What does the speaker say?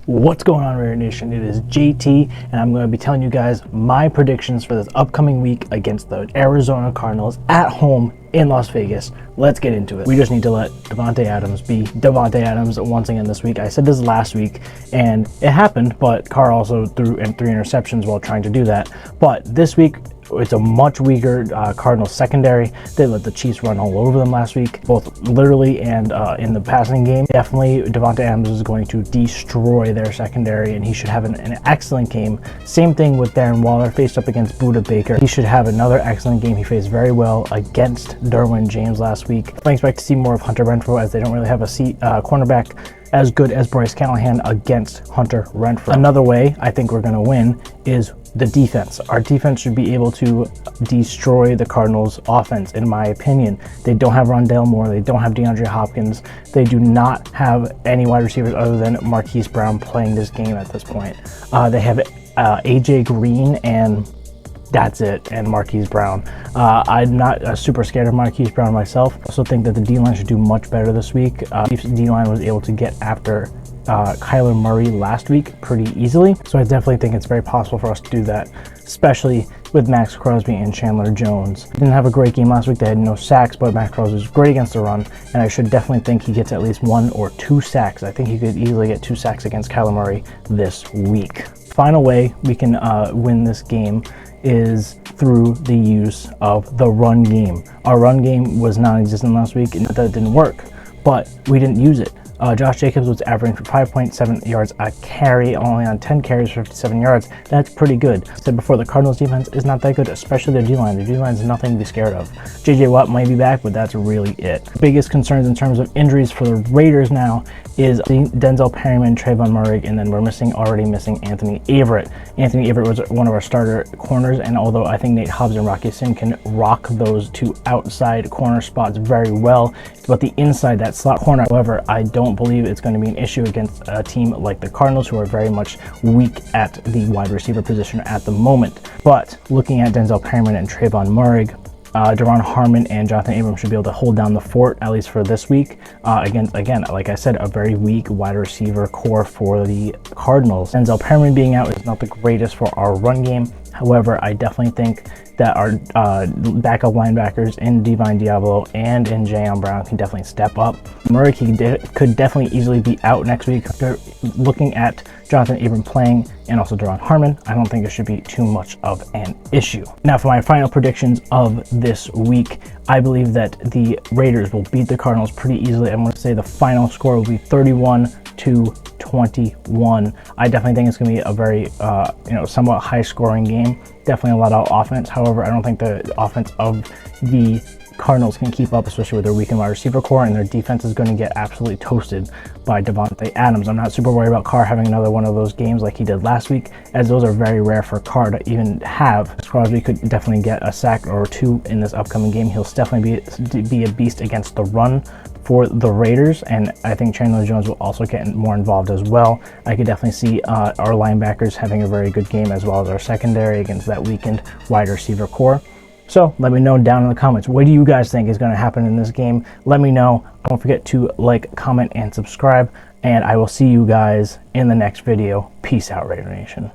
What's going on, Raider Nation? It is JT, and I'm going to be telling you guys my predictions for this upcoming week against the Arizona Cardinals at home in Las Vegas. Let's get into it. We just need to let Davante Adams be Davante Adams once again this week. I said this last week, and it happened, but Carr also threw in 3 interceptions while trying to do that. But this week, it's a much weaker Cardinals secondary. They let the Chiefs run all over them last week, both literally and in the passing game. Definitely, Davante Adams is going to destroy their secondary, and he should have an excellent game. Same thing with Darren Waller, faced up against Budda Baker. He should have another excellent game. He faced very well against Derwin James last week. I expect to see more of Hunter Renfrow, as they don't really have a cornerback as good as Bryce Callahan against Hunter Renfrow. Another way I think we're going to win is the defense. Our defense should be able to destroy the Cardinals' offense, in my opinion. They don't have Rondale Moore. They don't have DeAndre Hopkins. They do not have any wide receivers other than Marquise Brown playing this game at this point. They have AJ Green, and that's it, and Marquise Brown. I'm not super scared of Marquise Brown myself. I also think that the D-line should do much better this week. Chiefs D-line was able to get after Kyler Murray last week pretty easily, so I definitely think it's very possible for us to do that, especially with Max Crosby and Chandler Jones. Didn't have a great game last week. They had no sacks, but Max Crosby was great against the run, and I should definitely think he gets at least 1 or 2 sacks. I think he could easily get 2 sacks against Kyler Murray this week. Final way we can win this game is through the use of the run game. Our run game was non-existent last week, and that didn't work, but we didn't use it. Josh Jacobs was averaging 5.7 yards a carry, only on 10 carries for 57 yards. That's pretty good. I said before, the Cardinals defense is not that good, especially their D-line. Their D-line is nothing to be scared of. J.J. Watt might be back, but that's really it. Biggest concerns in terms of injuries for the Raiders now is Denzel Perryman, Trayvon Moehrig, and then we're already missing Anthony Averett. Anthony Averett was one of our starter corners, and although I think Nate Hobbs and Rocky Sin can rock those 2 outside corner spots very well, but the inside, that slot corner, however, I don't believe it's going to be an issue against a team like the Cardinals, who are very much weak at the wide receiver position at the moment. But looking at Denzel Perryman and Trayvon Moehrig, Deron Harmon and Jonathan Abram should be able to hold down the fort, at least for this week. Again, like I said, a very weak wide receiver core for the Cardinals. Denzel Perryman being out is not the greatest for our run game. However, I definitely think that our backup linebackers in Divine Diablo and in Jayon Brown can definitely step up. Murray could definitely easily be out next week. Looking at Jonathan Abram playing and also Deron Harmon, I don't think it should be too much of an issue. Now, for my final predictions of this week, I believe that the Raiders will beat the Cardinals pretty easily. I'm going to say the final score will be 31-21. I definitely think it's going to be a very, somewhat high-scoring game. Definitely a lot of offense. However, I don't think the offense of the Cardinals can keep up, especially with their weakened wide receiver core, and their defense is going to get absolutely toasted by Davante Adams. I'm not super worried about Carr having another one of those games like he did last week, as those are very rare for Carr to even have. Crosby could definitely get a sack or 2 in this upcoming game. He'll definitely be a beast against the run for the Raiders, and I think Chandler Jones will also get more involved as well. I could definitely see our linebackers having a very good game, as well as our secondary against that weakened wide receiver core. So let me know down in the comments, what do you guys think is going to happen in this game? Let me know. Don't forget to like, comment, and subscribe, and I will see you guys in the next video. Peace out, Raider Nation.